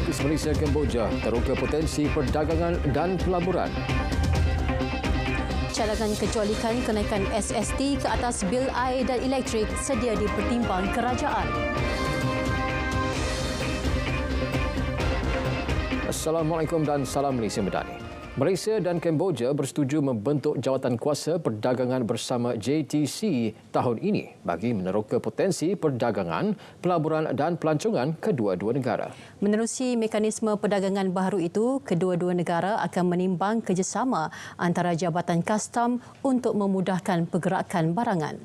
diplomatis Malaysia Kemboja teruka potensi perdagangan dan pelaburan. Cadangan kecualikan kenaikan SST ke atas bil air dan elektrik sedia dipertimbang kerajaan. Assalamualaikum dan salam Malaysia Medani. Malaysia dan Kemboja bersetuju membentuk jawatan kuasa perdagangan bersama JTC tahun ini bagi meneroka potensi perdagangan, pelaburan dan pelancongan kedua-dua negara. Menerusi mekanisme perdagangan baharu itu, kedua-dua negara akan menimbang kerjasama antara Jabatan Kastam untuk memudahkan pergerakan barangan.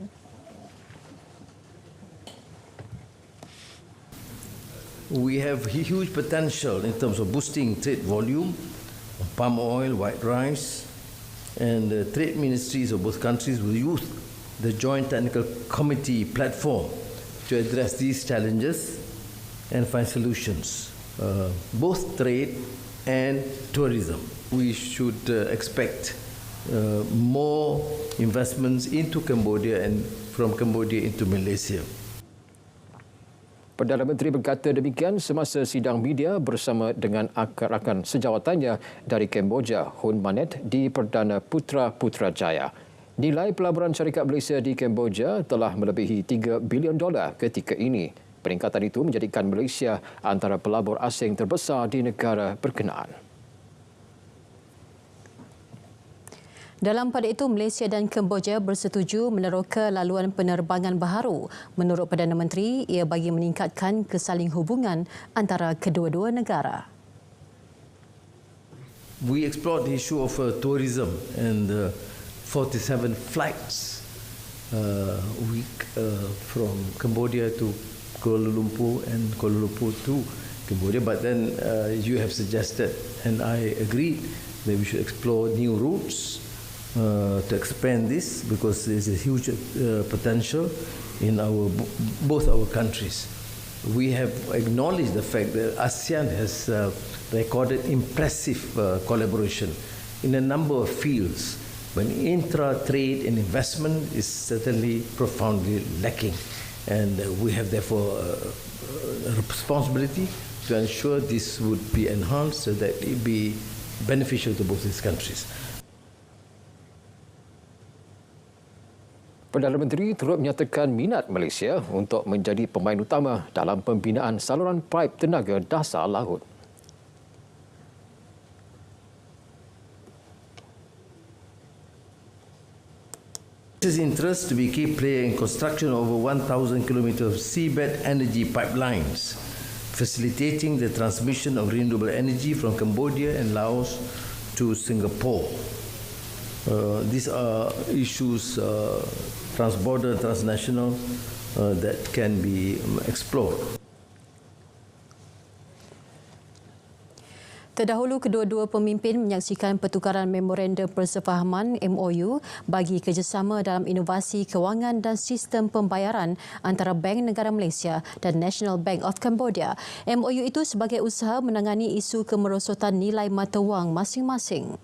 We have huge potential in terms of boosting trade volume, palm oil, white rice, and the trade ministries of both countries will use the Joint Technical Committee platform to address these challenges and find solutions, both trade and tourism. We should expect more investments into Cambodia and from Cambodia into Malaysia. Perdana Menteri berkata demikian semasa sidang media bersama dengan rakan sejawatannya dari Kemboja, Hun Manet di Perdana Putra Putrajaya. Nilai pelaburan syarikat Malaysia di Kemboja telah melebihi $3 bilion ketika ini. Peningkatan itu menjadikan Malaysia antara pelabur asing terbesar di negara berkenaan. Dalam pada itu, Malaysia dan Kemboja bersetuju meneroka laluan penerbangan baharu. Menurut Perdana Menteri, ia bagi meningkatkan kesaling hubungan antara kedua-dua negara. We explored the issue of tourism and 47 flights a week from Cambodia to Kuala Lumpur and Kuala Lumpur to Cambodia. But then you have suggested, and I agreed, that we should explore new routes to expand this because there is a huge potential in both our countries. We have acknowledged the fact that ASEAN has recorded impressive collaboration in a number of fields, but intra-trade and investment is certainly profoundly lacking, and we have therefore a responsibility to ensure this would be enhanced so that it be beneficial to both these countries. Perdana Menteri turut menyatakan minat Malaysia untuk menjadi pemain utama dalam pembinaan saluran paip tenaga dasar laut. It is interest to be a key player in construction of over 1,000 kilometers of seabed energy pipelines, facilitating the transmission of renewable energy from Cambodia and Laos to Singapore. These are issues transborder, transnational that can be explored. Terdahulu, kedua-dua pemimpin menyaksikan pertukaran memorandum persefahaman MOU bagi kerjasama dalam inovasi kewangan dan sistem pembayaran antara Bank Negara Malaysia dan National Bank of Cambodia. MOU itu sebagai usaha menangani isu kemerosotan nilai mata wang masing-masing.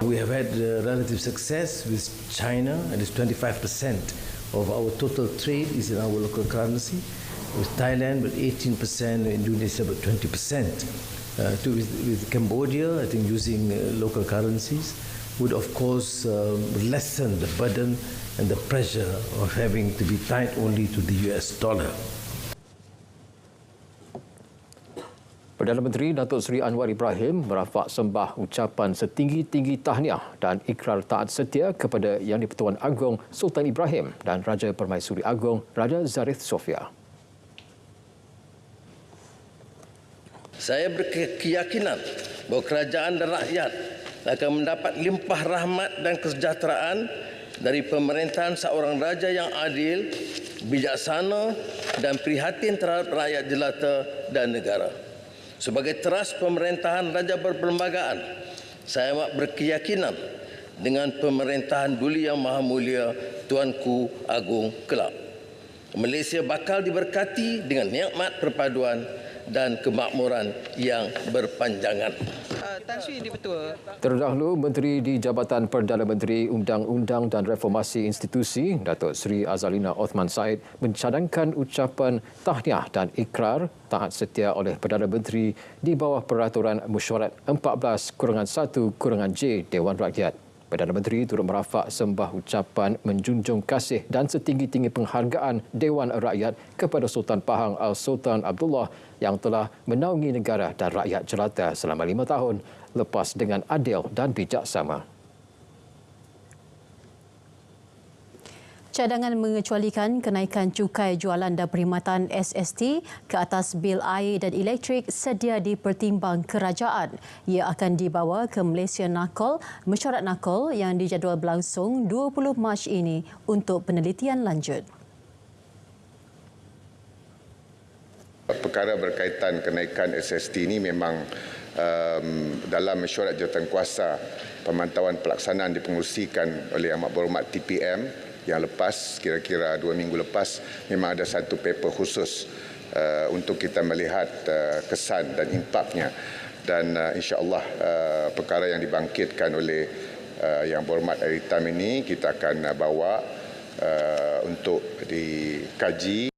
We have had relative success with China, and it's 25% of our total trade is in our local currency. With Thailand, but 18%, Indonesia, but 20%. With Cambodia, I think using local currencies would, of course, lessen the burden and the pressure of having to be tied only to the US dollar. Perdana Menteri Datuk Seri Anwar Ibrahim merafak sembah ucapan setinggi-tinggi tahniah dan ikrar taat setia kepada Yang di-Pertuan Agong Sultan Ibrahim dan Raja Permaisuri Agong Raja Zarif Sofia. Saya berkeyakinan bahawa kerajaan dan rakyat akan mendapat limpah rahmat dan kesejahteraan dari pemerintahan seorang raja yang adil, bijaksana dan prihatin terhadap rakyat jelata dan negara. Sebagai teras pemerintahan raja berperlembagaan, saya amat berkeyakinan dengan pemerintahan Duli Yang Maha Mulia Tuanku Agong Kelab. Malaysia bakal diberkati dengan nikmat perpaduan dan kemakmuran yang berpanjangan. Tan Sri Di-Pertua. Terdahulu, Menteri di Jabatan Perdana Menteri Undang-Undang dan Reformasi Institusi, Datuk Seri Azalina Othman Said mencadangkan ucapan tahniah dan ikrar taat setia oleh Perdana Menteri di bawah Peraturan Mesyuarat 14-1-J Dewan Rakyat. Perdana Menteri turut merafak sembah ucapan menjunjung kasih dan setinggi-tinggi penghargaan Dewan Rakyat kepada Sultan Pahang Al-Sultan Abdullah yang telah menaungi negara dan rakyat jelata selama 5 tahun lepas dengan adil dan bijaksana. Cadangan mengecualikan kenaikan cukai jualan dan perkhidmatan SST ke atas bil air dan elektrik sedia dipertimbang kerajaan. Ia akan dibawa ke Malaysia Nakol, Mesyuarat Nakol yang dijadual berlangsung 20 Mac ini untuk penelitian lanjut. Perkara berkaitan kenaikan SST ini memang dalam mesyuarat jawatankuasa pemantauan pelaksanaan dipengerusikan oleh Amat Berhormat TPM yang lepas, kira-kira 2 minggu lepas, memang ada satu paper khusus untuk kita melihat kesan dan impaknya. Dan insya-Allah perkara yang dibangkitkan oleh Yang Berhormat Aritam ini kita akan bawa untuk dikaji.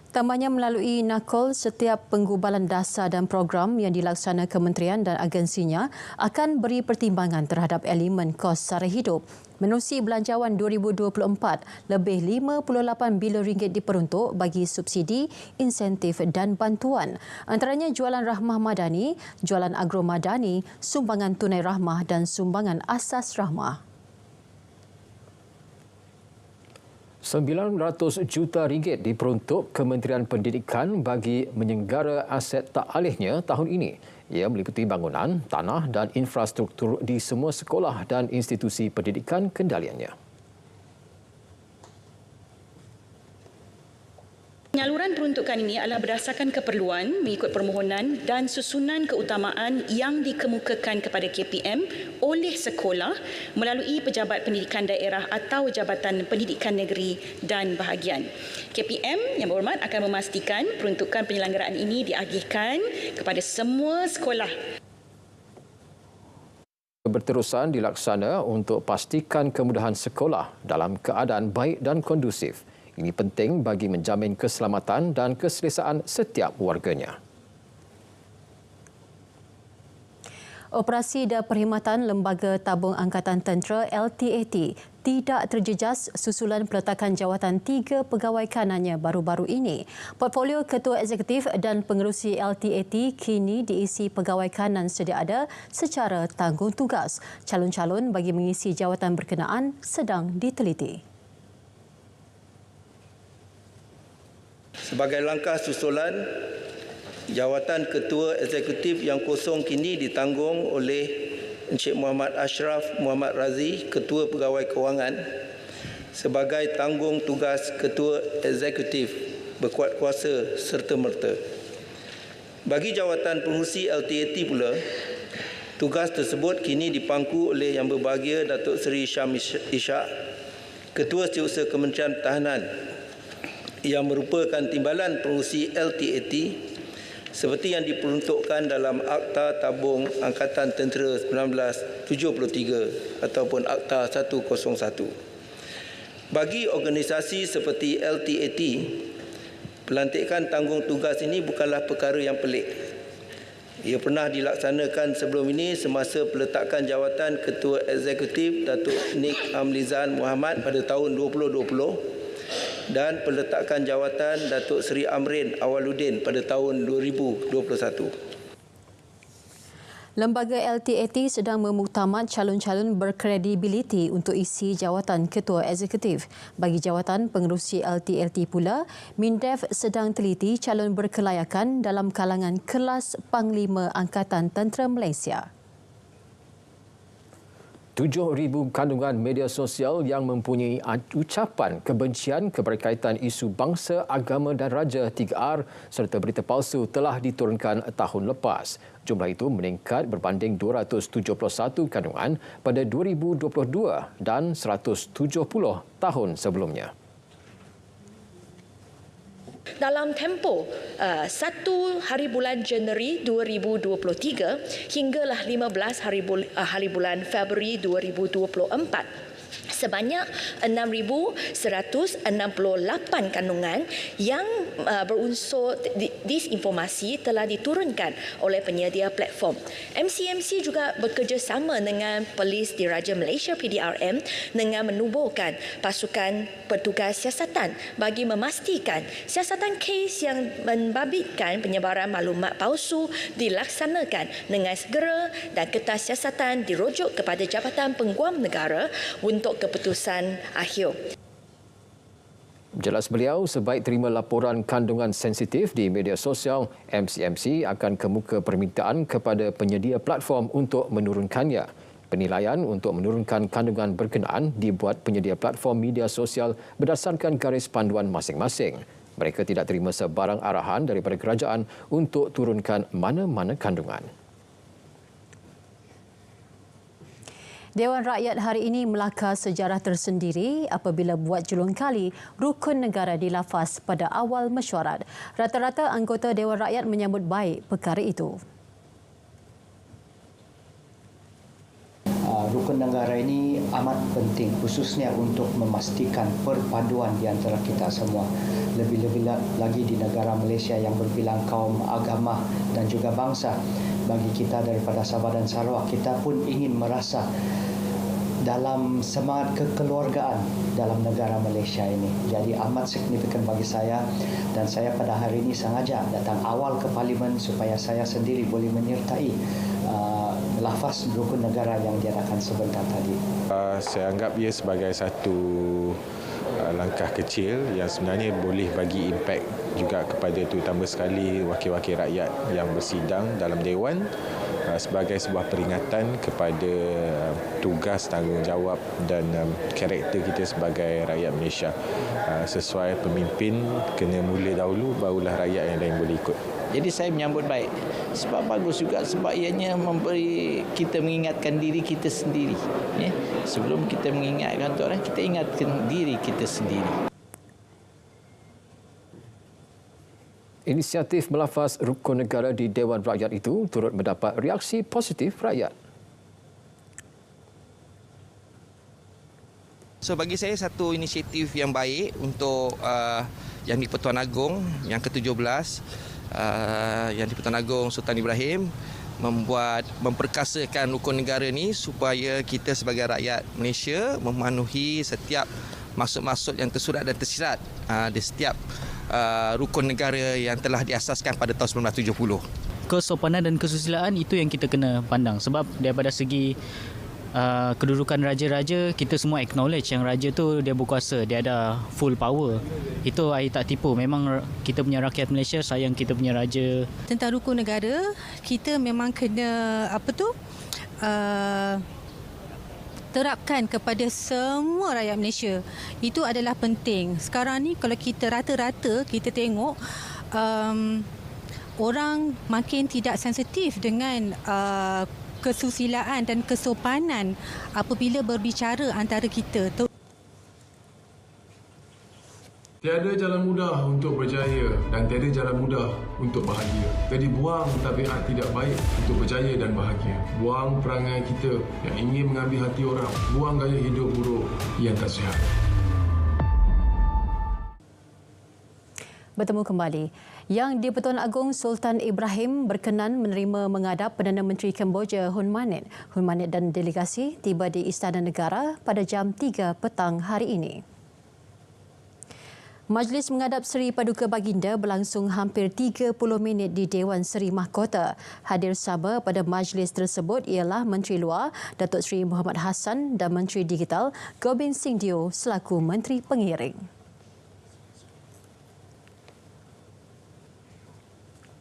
Tambahnya melalui Nakol, setiap penggubalan dasar dan program yang dilaksana kementerian dan agensinya akan beri pertimbangan terhadap elemen kos sara hidup. Menerusi Belanjawan 2024, lebih 58 bilion ringgit diperuntuk bagi subsidi, insentif dan bantuan. Antaranya jualan rahmah madani, jualan agro madani, sumbangan tunai rahmah dan sumbangan asas rahmah. 900 juta ringgit diperuntuk Kementerian Pendidikan bagi menyenggara aset tak alihnya tahun ini. Ia meliputi bangunan, tanah dan infrastruktur di semua sekolah dan institusi pendidikan kendaliannya. Penyaluran peruntukan ini adalah berdasarkan keperluan mengikut permohonan dan susunan keutamaan yang dikemukakan kepada KPM oleh sekolah melalui Pejabat Pendidikan Daerah atau Jabatan Pendidikan Negeri dan Bahagian. KPM yang berhormat akan memastikan peruntukan penyelenggaraan ini diagihkan kepada semua sekolah. Berterusan dilaksana untuk pastikan kemudahan sekolah dalam keadaan baik dan kondusif. Ini penting bagi menjamin keselamatan dan keselesaan setiap warganya. Operasi dan Perkhidmatan Lembaga Tabung Angkatan Tentera LTAT tidak terjejas susulan peletakan jawatan 3 pegawai kanannya baru-baru ini. Portfolio Ketua Eksekutif dan Pengerusi LTAT kini diisi pegawai kanan sedia ada secara tanggung tugas. Calon-calon bagi mengisi jawatan berkenaan sedang diteliti. Sebagai langkah susulan, jawatan Ketua Eksekutif yang kosong kini ditanggung oleh Encik Muhammad Ashraf Muhammad Razi, Ketua Pegawai Kewangan, sebagai tanggung tugas Ketua Eksekutif berkuat kuasa serta-merta. Bagi jawatan pengurusi LTAT pula, tugas tersebut kini dipangku oleh Yang Berbahagia Datuk Seri Syam Ishak, Ketua Setiausaha Kementerian Pertahanan, yang merupakan timbalan pengurusi LTAT seperti yang diperuntukkan dalam Akta Tabung Angkatan Tentera 1973 ataupun Akta 101. Bagi organisasi seperti LTAT, pelantikan tanggung tugas ini bukanlah perkara yang pelik. Ia pernah dilaksanakan sebelum ini semasa peletakan jawatan Ketua Eksekutif Datuk Nik Amlizan Muhammad pada tahun 2020 dan peletakan jawatan Datuk Seri Amrin Awaluddin pada tahun 2021. Lembaga LTAT sedang memuktamad calon-calon berkredibiliti untuk isi jawatan Ketua Eksekutif. Bagi jawatan pengerusi LTAT pula, MINDEF sedang teliti calon berkelayakan dalam kalangan kelas Panglima Angkatan Tentera Malaysia. 7,000 kandungan media sosial yang mempunyai ucapan kebencian keberkaitan isu bangsa, agama dan raja 3R serta berita palsu telah diturunkan tahun lepas. Jumlah itu meningkat berbanding 271 kandungan pada 2022 dan 170 tahun sebelumnya. Dalam tempoh 1 hari bulan Januari 2023 hinggalah 15 hari bulan Februari 2024, sebanyak 6,168 kandungan yang berunsur disinformasi telah diturunkan oleh penyedia platform. MCMC juga bekerjasama dengan Polis Diraja Malaysia PDRM dengan menubuhkan pasukan petugas siasatan bagi memastikan siasatan kes yang membabitkan penyebaran maklumat palsu dilaksanakan dengan segera dan kertas siasatan dirujuk kepada Jabatan Peguam Negara untuk keputusan akhir. Jelas beliau, sebaik terima laporan kandungan sensitif di media sosial, MCMC akan kemuka permintaan kepada penyedia platform untuk menurunkannya. Penilaian untuk menurunkan kandungan berkenaan dibuat penyedia platform media sosial berdasarkan garis panduan masing-masing. Mereka tidak terima sebarang arahan daripada kerajaan untuk turunkan mana-mana kandungan. Dewan Rakyat hari ini melakar sejarah tersendiri apabila buat julung kali rukun negara dilafaz pada awal mesyuarat. Rata-rata anggota Dewan Rakyat menyambut baik perkara itu. Rukun negara ini amat penting khususnya untuk memastikan perpaduan di antara kita semua. Lebih-lebih lagi di negara Malaysia yang berbilang kaum, agama dan juga bangsa. Bagi kita daripada Sabah dan Sarawak, kita pun ingin merasa dalam semangat kekeluargaan dalam negara Malaysia ini. Jadi amat signifikan bagi saya dan saya pada hari ini sengaja datang awal ke Parlimen supaya saya sendiri boleh menyertai lafaz rukun negara yang diadakan sebentar tadi. Saya anggap ia sebagai satu langkah kecil yang sebenarnya boleh bagi impak juga kepada terutama sekali wakil-wakil rakyat yang bersidang dalam Dewan sebagai sebuah peringatan kepada tugas, tanggungjawab dan karakter kita sebagai rakyat Malaysia. Sesuai pemimpin kena mula dahulu, barulah rakyat yang lain boleh ikut. Jadi saya menyambut baik sebab bagus juga, sebab ianya memberi kita mengingatkan diri kita sendiri. Ya. Sebelum kita mengingatkan orang, kita ingatkan diri kita sendiri. Inisiatif melafaz rukun negara di Dewan Rakyat itu turut mendapat reaksi positif rakyat. So bagi saya satu inisiatif yang baik untuk Yang di-Pertuan Agong yang ke-17, Yang di-Pertuan Agong Sultan Ibrahim memperkasakan rukun negara ni supaya kita sebagai rakyat Malaysia memenuhi setiap maksud-maksud yang tersurat dan tersirat di setiap rukun negara yang telah diasaskan pada tahun 1970. Kesopanan dan kesusilaan itu yang kita kena pandang sebab daripada segi kedudukan raja-raja, kita semua acknowledge yang raja tu dia berkuasa, dia ada full power. Itu saya tak tipu, memang kita punya rakyat Malaysia sayang kita punya raja. Tentang rukun negara, kita memang kena terapkan kepada semua rakyat Malaysia. Itu adalah penting. Sekarang ni kalau kita rata-rata kita tengok orang makin tidak sensitif dengan kesusilaan dan kesopanan apabila berbicara antara kita. Tiada jalan mudah untuk berjaya dan tiada jalan mudah untuk bahagia. Jadi buang tabiat tidak baik untuk berjaya dan bahagia. Buang perangai kita yang ingin mengambil hati orang. Buang gaya hidup buruk yang tak sihat. Bertemu kembali. Yang di-Pertuan Agong Sultan Ibrahim berkenan menerima menghadap Perdana Menteri Kemboja Hun Manet. Hun Manet dan delegasi tiba di Istana Negara pada jam 3 petang hari ini. Majlis menghadap Seri Paduka Baginda berlangsung hampir 30 minit di Dewan Seri Mahkota. Hadir sama pada majlis tersebut ialah Menteri Luar Datuk Seri Muhammad Hassan dan Menteri Digital Gobind Singh Dio selaku Menteri Pengiring.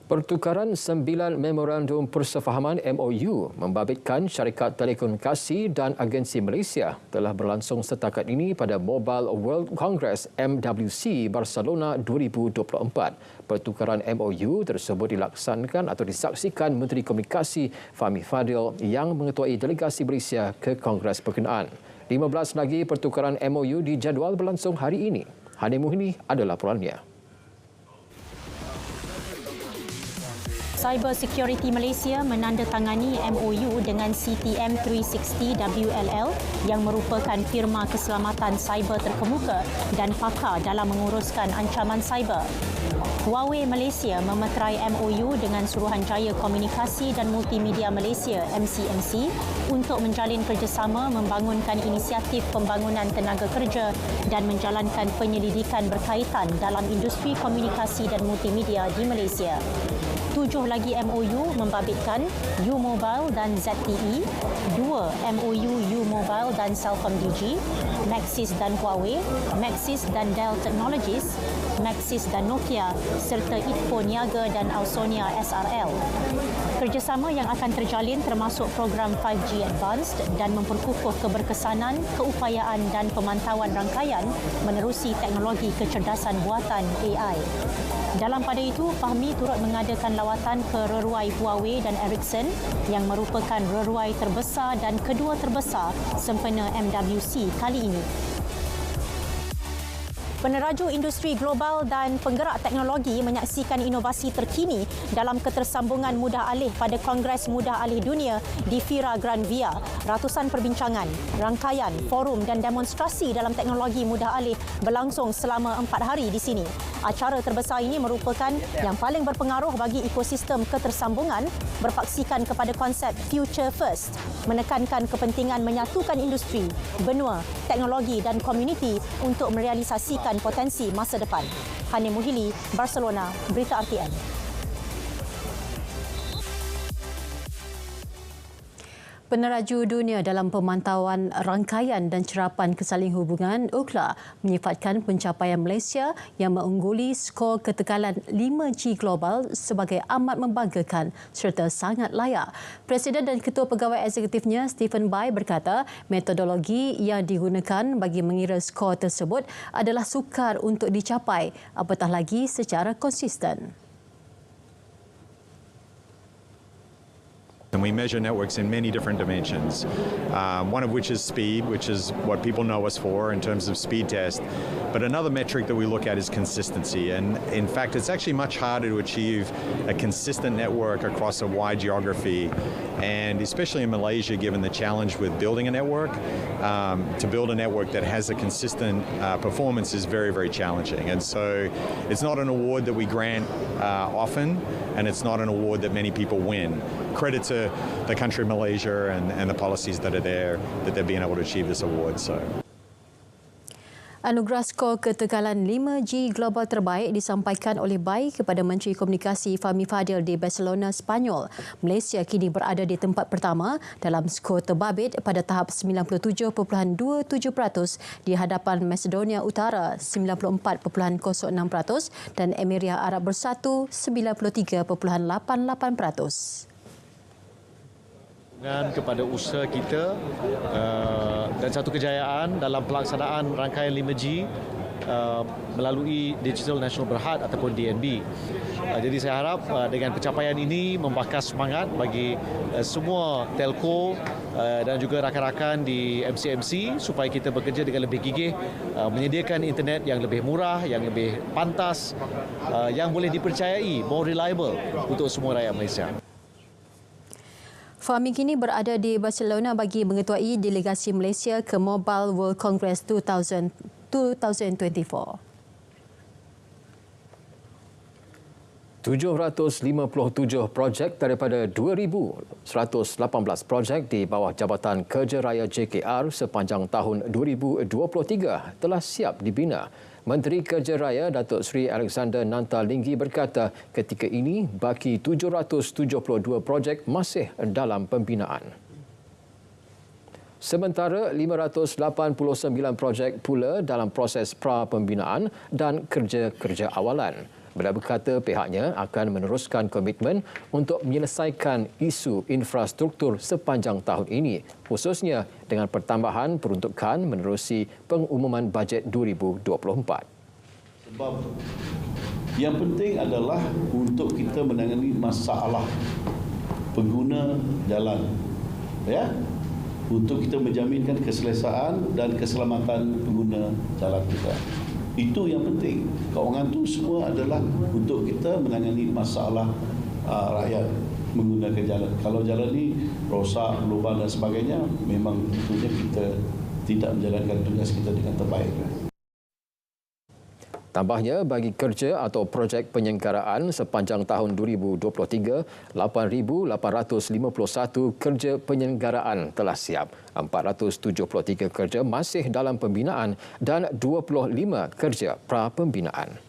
Pertukaran 9 Memorandum Persefahaman MOU membabitkan syarikat telekomunikasi dan agensi Malaysia telah berlangsung setakat ini pada Mobile World Congress MWC Barcelona 2024. Pertukaran MOU tersebut dilaksanakan atau disaksikan Menteri Komunikasi Fahmi Fadil yang mengetuai delegasi Malaysia ke Kongres berkenaan. 15 lagi pertukaran MOU dijadual berlangsung hari ini. Hani Muhni ada laporannya. Cyber Security Malaysia menandatangani MOU dengan CTM 360 WLL yang merupakan firma keselamatan cyber terkemuka dan pakar dalam menguruskan ancaman cyber. Huawei Malaysia memeterai MOU dengan Suruhanjaya Komunikasi dan Multimedia Malaysia MCMC untuk menjalin kerjasama membangunkan inisiatif pembangunan tenaga kerja dan menjalankan penyelidikan berkaitan dalam industri komunikasi dan multimedia di Malaysia. 7 lagi MOU membabitkan U-Mobile dan ZTE, 2 MOU U-Mobile dan Celcom-Digi, Maxis dan Huawei, Maxis dan Dell Technologies, Maxis dan Nokia, serta Itpo Niaga dan Ausonia SRL. Kerjasama yang akan terjalin termasuk program 5G Advanced dan memperkukuh keberkesanan, keupayaan dan pemantauan rangkaian menerusi teknologi kecerdasan buatan AI. Dalam pada itu, Fahmi turut mengadakan lawatan ke reruai Huawei dan Ericsson yang merupakan reruai terbesar dan kedua terbesar sempena MWC kali ini. Peneraju industri global dan penggerak teknologi menyaksikan inovasi terkini dalam ketersambungan mudah alih pada Kongres Mudah Alih Dunia di Fira Grand Via. Ratusan perbincangan, rangkaian, forum dan demonstrasi dalam teknologi mudah alih berlangsung selama 4 hari di sini. Acara terbesar ini merupakan yang paling berpengaruh bagi ekosistem ketersambungan, berpaksikan kepada konsep Future First, menekankan kepentingan menyatukan industri, benua, teknologi dan komuniti untuk merealisasikan potensi masa depan. Hani Muhili, Barcelona, Berita RTM. Peneraju dunia dalam pemantauan rangkaian dan cerapan kesaling hubungan UCLA menyifatkan pencapaian Malaysia yang mengungguli skor ketekalan 5G global sebagai amat membanggakan serta sangat layak. Presiden dan Ketua Pegawai Eksekutifnya Stephen Bai berkata metodologi yang digunakan bagi mengira skor tersebut adalah sukar untuk dicapai, apatah lagi secara konsisten. And we measure networks in many different dimensions, one of which is speed, which is what people know us for in terms of speed test. But another metric that we look at is consistency. And in fact, it's actually much harder to achieve a consistent network across a wide geography. And especially in Malaysia, given the challenge with building a network, to build a network that has a consistent performance is very, very challenging. And so it's not an award that we grant often, and it's not an award that many people win. Credit to the country of Malaysia and the policies that are there, that they've been able to achieve this award. So. Anugerah skor ketekalan 5G global terbaik disampaikan oleh Bai kepada Menteri Komunikasi Fahmi Fadil di Barcelona, Spanyol. Malaysia kini berada di tempat pertama dalam skor terbabit pada tahap 97.27% di hadapan Macedonia Utara 94.06% dan Emiria Arab Bersatu 93.88%. Kepada usaha kita dan satu kejayaan dalam pelaksanaan rangkaian 5G melalui Digital National Berhad ataupun DNB. Jadi saya harap dengan pencapaian ini membakar semangat bagi semua telco dan juga rakan-rakan di MCMC supaya kita bekerja dengan lebih gigih, menyediakan internet yang lebih murah, yang lebih pantas, yang boleh dipercayai, more reliable untuk semua rakyat Malaysia. Fahmi kini berada di Barcelona bagi mengetuai delegasi Malaysia ke Mobile World Congress 2024. 757 projek daripada 2,118 projek di bawah Jabatan Kerja Raya JKR sepanjang tahun 2023 telah siap dibina. Menteri Kerja Raya Datuk Seri Alexander Nantalinggi berkata ketika ini baki 772 projek masih dalam pembinaan. Sementara 589 projek pula dalam proses pra-pembinaan dan kerja-kerja awalan. Beliau berkata pihaknya akan meneruskan komitmen untuk menyelesaikan isu infrastruktur sepanjang tahun ini, khususnya dengan pertambahan peruntukan menerusi pengumuman bajet 2024. Sebab yang penting adalah untuk kita menangani masalah pengguna jalan, ya, untuk kita menjaminkan keselesaan dan keselamatan pengguna jalan kita. Itu yang penting. Keuangan itu semua adalah untuk kita menangani masalah rakyat menggunakan jalan. Kalau jalan ni rosak, lubang dan sebagainya, memang tentunya kita tidak menjalankan tugas kita dengan terbaik. Tambahnya, bagi kerja atau projek penyelenggaraan sepanjang tahun 2023, 8,851 kerja penyelenggaraan telah siap. 473 kerja masih dalam pembinaan dan 25 kerja pra-pembinaan.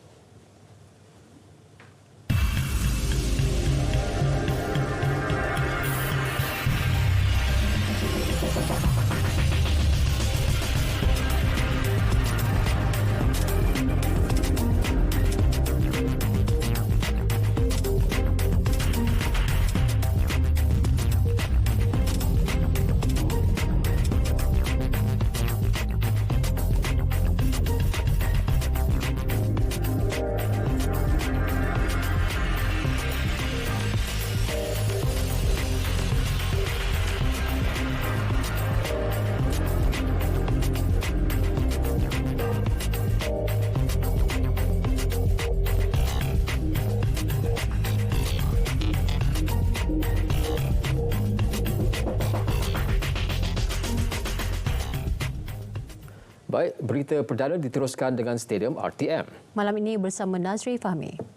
Baik, berita perdana diteruskan dengan Stadium RTM. Malam ini bersama Nazri Fahmi.